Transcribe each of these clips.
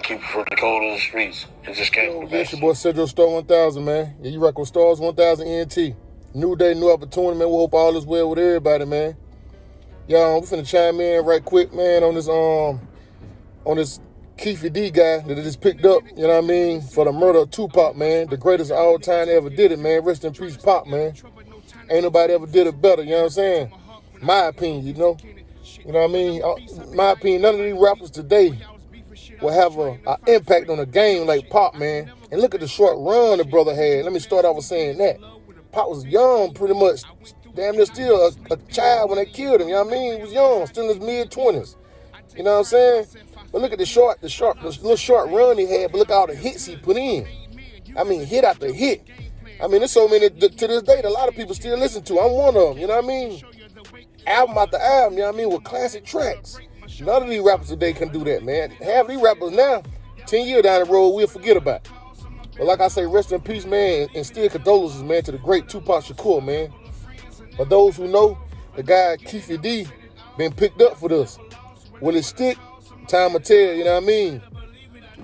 keep it from the cold of the streets. It just came from the It's your boy Cedro Star 1000, man. Yeah, you rock with Stars 1000 ENT. New day, new opportunity, man. We hope all is well with everybody, man. Y'all, we finna chime in right quick, man, on this Keefe D guy that just picked up, you know what I mean, for the murder of Tupac, man. The greatest of all time ever did it, man. Rest in peace, Pop, man. Ain't nobody ever did it better, you know what I'm saying? My opinion, you know. You know what I mean? My opinion, none of these rappers today will have an impact on a game like Pop, man. And look at the short run the brother had. Let me start off with saying that. Pop was young, pretty much, damn near still a child when they killed him, you know what I mean? He was young, still in his mid-20s. You know what I'm saying? But look at the little short run he had, but look at all the hits he put in. I mean, hit after hit. I mean, there's so many to this day that a lot of people still listen to. I'm one of them, you know what I mean? Album after album, you know what I mean, with classic tracks. None of these rappers today can do that, man. Half these rappers now, 10 years down the road, we'll forget about it. But like I say, rest in peace, man, and still condolences, man, to the great Tupac Shakur, man. For those who know, the guy Keefe D been picked up for this. Will it stick? Time will tell, you know what I mean?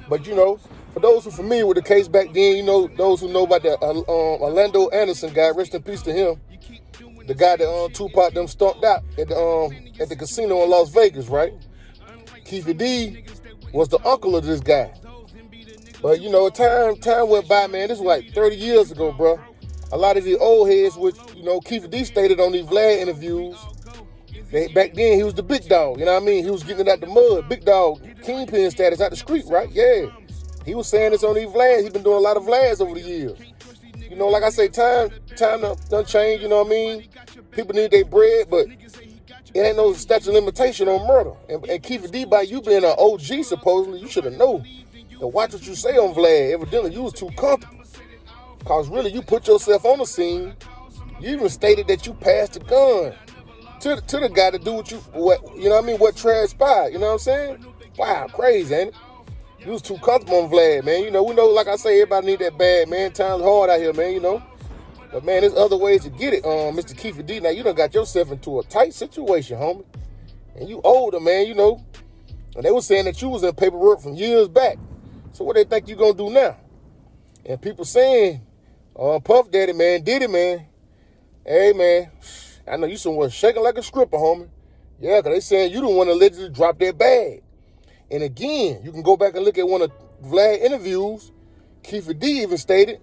But, you know, for those who are familiar with the case back then, you know, those who know about the Orlando Anderson guy, rest in peace to him. The guy that Tupac them stomped out at the casino in Las Vegas, right? Keefe D was the uncle of this guy. But, you know, time went by, man. This was like 30 years ago, bro. A lot of the old heads, which, you know, Keefe D stated on these Vlad interviews, back then he was the big dog, you know what I mean? He was getting it out the mud. Big dog, kingpin status out the street, right? Yeah. He was saying this on these Vlads. He's been doing a lot of Vlads over the years. You know, like I say, time done change, you know what I mean? People need their bread, but it ain't no statute of limitation on murder. And Keefe D, by you being an OG, supposedly, you should have known. To watch what you say on Vlad. Evidently, you was too comfortable. Because really, you put yourself on the scene. You even stated that you passed the gun to the guy to do what transpired. You know what I'm saying? Wow, crazy, ain't it? You was too comfortable on Vlad, man. You know, we know, like I say, everybody need that bag, man. Time's hard out here, man, you know. But, man, there's other ways to get it, Mr. Keefe D. Now, you done got yourself into a tight situation, homie. And you older, man, you know. And they were saying that you was in paperwork from years back. So what they think you gonna do now? And people saying, Puff Daddy, man, Diddy, man. Hey, man, I know you somewhere shaking like a stripper, homie. Yeah, because they saying you the one that allegedly dropped that bag. And again, you can go back and look at one of Vlad's interviews. Keefe D even stated,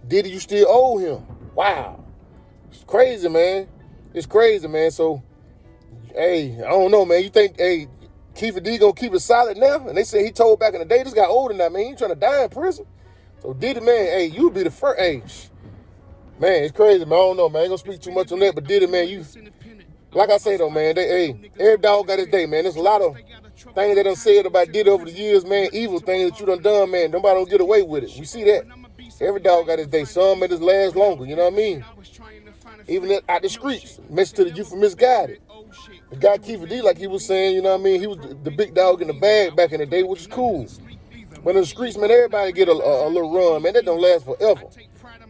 Diddy, you still owe him. Wow. It's crazy, man. It's crazy, man. So, hey, I don't know, man. You think, hey, Keefe D gonna keep it solid now? And they say he told back in the day, this guy older now, man. He ain't trying to die in prison. So Diddy, man, hey, you be the first. Hey, man, it's crazy, man. I don't know, man. I ain't gonna speak too much on that, but Diddy, man, you, like I say though, man, every dog got his day, man. There's a lot of things they done said about Diddy over the years, man. Evil things that you done, man. Nobody don't get away with it. We see that. Every dog got his day. Some made his last longer, you know what I mean? Even out the streets, message to the youth for misguided. The guy Keefe D, like he was saying, you know what I mean? He was the big dog in the bag back in the day, which is cool. But in the streets, man, everybody get a little run, man. That don't last forever.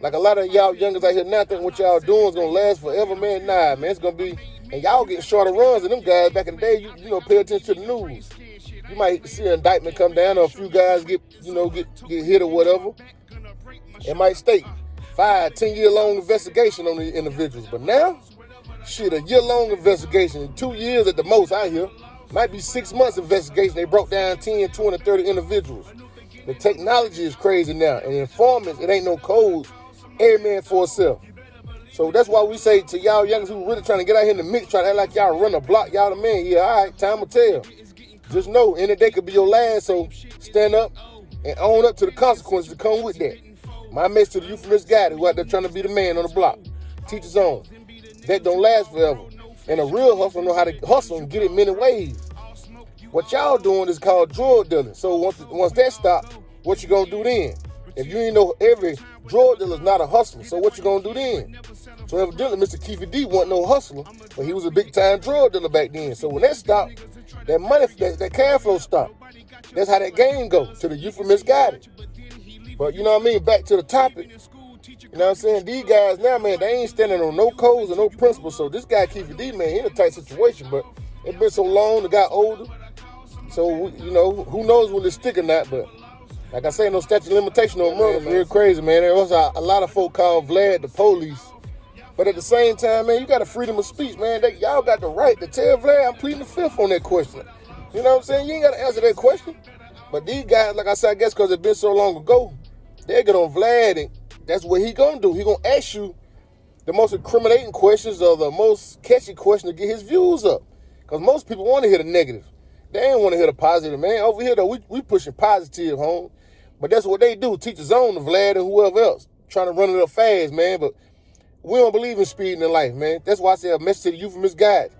Like a lot of y'all youngers out here now think what y'all doing is going to last forever, man. Nah, man, it's going to be, and y'all getting shorter runs than them guys back in the day. You know, pay attention to the news. You might see an indictment come down or a few guys get hit or whatever. It might state 5, 10-year long investigation on the individuals. But now, shit, a year-long investigation, 2 years at the most out here, might be 6 months investigation. They broke down 10, 20, 30 individuals. The technology is crazy now. And informants, it ain't no codes. Every man for himself. So that's why we say to y'all youngers who really trying to get out here in the mix, trying to act like y'all run a block, y'all the man. Yeah, all right, time will tell. Just know, any day could be your last, so stand up and own up to the consequences that come with that. My message to the youth from this guy who out there trying to be the man on the block. Teach his own. That don't last forever. And a real hustler know how to hustle and get it many ways. What y'all doing is called drug dealing. So once that stop, what you gonna do then? If you ain't know every drug dealer is not a hustler, so what you gonna do then? So evidently Mr. Keefe D wasn't no hustler, but he was a big time drug dealer back then. So when that stopped, that money, that cash flow stopped. That's how that game goes, to the youth from misguided. But you know what I mean? Back to the topic. You know what I'm saying? These guys now, man, they ain't standing on no codes or no principles. So this guy Keefe D, man, he in a tight situation. But it's been so long, the guy older. So, who knows will it stick or not, but like I say, no statute of limitation on murder, man. Real crazy, man. There was a lot of folk called Vlad the police. But at the same time, man, you got a freedom of speech, man. Y'all got the right to tell Vlad I'm pleading the fifth on that question. You know what I'm saying? You ain't got to answer that question. But these guys, like I said, I guess because it's been so long ago, they get on Vlad, and that's what he going to do. He going to ask you the most incriminating questions or the most catchy question to get his views up. Because most people want to hear the negative. They ain't want to hear the positive, man. Over here, though, we pushing positive, home. But that's what they do. Teach his own to Vlad and whoever else. Trying to run it up fast, man. But we don't believe in speeding in life, man. That's why I say a message to the youth from misguided.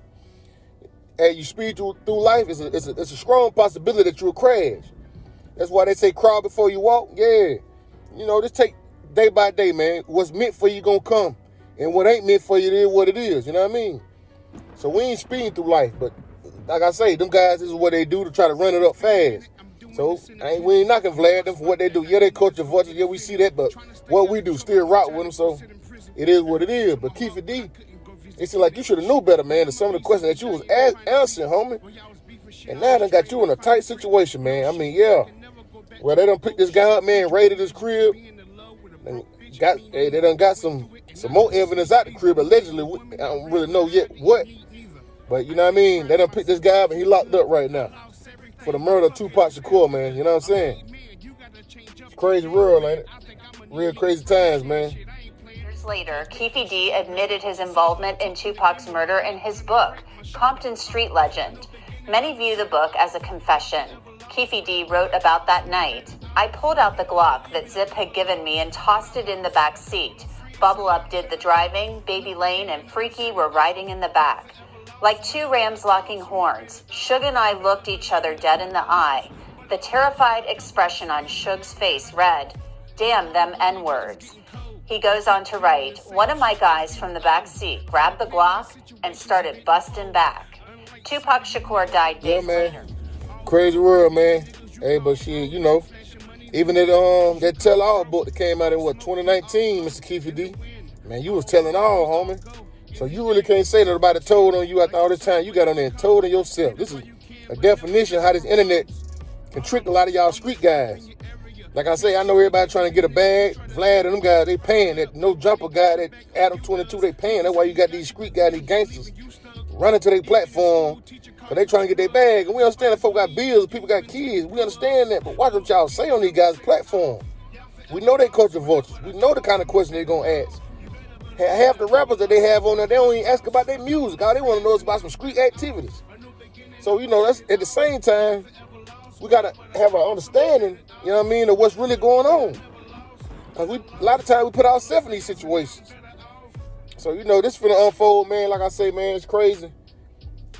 Hey, you speed through life, it's a strong possibility that you'll crash. That's why they say crawl before you walk. Yeah. Just take day by day, man. What's meant for you gonna come. And what ain't meant for you, it is what it is. You know what I mean? So we ain't speeding through life. But like I say, them guys, this is what they do to try to run it up fast. So we ain't knocking Vlad them for what they do. Yeah, they culture vultures. Yeah, we see that. But what we do, still rock with them. So it is what it is. But Keefe D, it seems like you should have knew better, man, than some of the questions that you was answering, homie. And now they got you in a tight situation, man. I mean, yeah. Well, they done picked this guy up, man, raided his crib. They done got some more evidence out the crib, allegedly. I don't really know yet what. But you know what I mean? They done picked this guy up and he locked up right now for the murder of Tupac Shakur, man. You know what I'm saying? It's a crazy world, ain't it? Real crazy times, man. Years later, Keefe D admitted his involvement in Tupac's murder in his book, Compton Street Legend. Many view the book as a confession. Keefe D wrote about that night. I pulled out the Glock that Zip had given me and tossed it in the back seat. Bubble Up did the driving, Baby Lane and Freaky were riding in the back. Like two rams locking horns, Suge and I looked each other dead in the eye. The terrified expression on Suge's face read, "Damn them N-words." He goes on to write, one of my guys from the back seat grabbed the Glock and started busting back. Tupac Shakur died days later. Crazy world, man. Hey, but shit, even that tell-all book that came out in 2019, Mr. Keefe D, man, you was telling all, homie. So you really can't say that nobody told on you after all this time you got on there and told on yourself. This is a definition of how this internet can trick a lot of y'all street guys. Like I say, I know everybody trying to get a bag. Vlad and them guys, they paying. That no jumper guy, that Adam 22, they paying. That's why you got these street guys, these gangsters, running to their platform because they trying to get their bag. And we understand that folk got bills, people got kids. We understand that. But watch what y'all say on these guys' platform. We know they culture vultures. We know the kind of question they're going to ask. Half the rappers that they have on there, they don't even ask about their music. All they want to know is about some street activities. So, that's at the same time, we got to have an understanding, of what's really going on. Because a lot of times we put ourselves in these situations. So, this finna unfold, man. Like I say, man, it's crazy.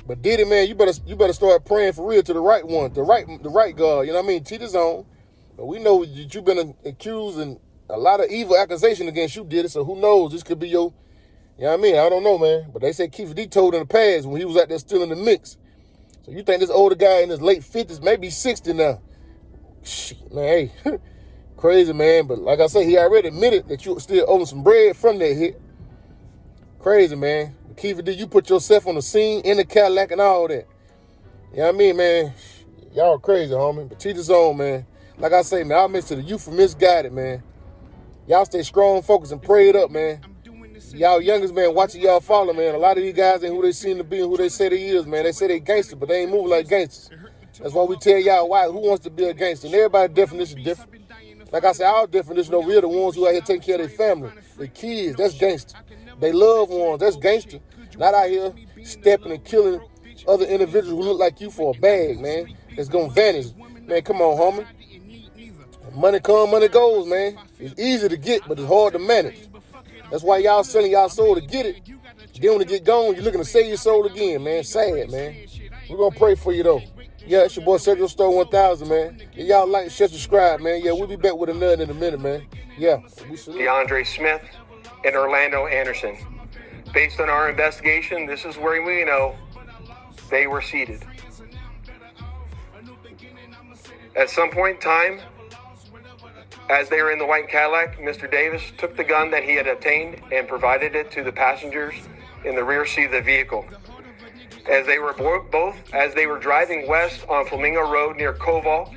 But Diddy, man, you better start praying for real to the right one, the right God. You know what I mean? Teach his own. But we know that you've been accused and a lot of evil accusation against you, Diddy. So who knows? This could be your, I don't know, man. But they say Keefe D told in the past when he was out there still in the mix. So you think this older guy in his late 50s, maybe 60 now. Shit, man, hey, crazy, man. But like I say, he already admitted that you still owe some bread from that hit. Crazy, man. Keefe D, you put yourself on the scene in the Cadillac and all that. You know what I mean, man? Y'all crazy, homie. But teach his own, man. Like I say, man, I'll miss to the youth from misguided, man. Y'all stay strong, focused, and prayed up, man. Y'all youngest, man, watching y'all follow, man. A lot of these guys ain't who they seem to be and who they say they is, man. They say they gangster, but they ain't moving like gangsters. That's why we tell y'all who wants to be a gangster. And everybody's definition different. Like I said, our definition over here, the ones who out here taking care of their family, their kids, that's gangster. They loved ones, that's gangster. Not out here stepping and killing other individuals who look like you for a bag, man. It's gonna vanish. Man, come on, homie. Money comes, money goes, man. It's easy to get, but it's hard to manage. That's why y'all selling y'all soul to get it. Then when it get gone, you're looking to sell your soul again, man. Sad, man. We're going to pray for you, though. Yeah, it's your boy, Central Store 1000, man. And y'all like, share, subscribe, man. Yeah, we'll be back with another in a minute, man. Yeah. DeAndre Smith and Orlando Anderson. Based on our investigation, this is where we know they were seated. At some point in time, as they were in the white Cadillac, Mr. Davis took the gun that he had obtained and provided it to the passengers in the rear seat of the vehicle. As they were driving west on Flamingo Road near Koval,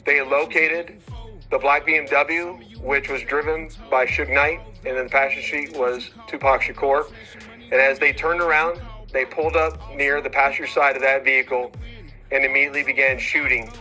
they located the black BMW, which was driven by Suge Knight, and then the passenger seat was Tupac Shakur. And as they turned around, they pulled up near the passenger side of that vehicle and immediately began shooting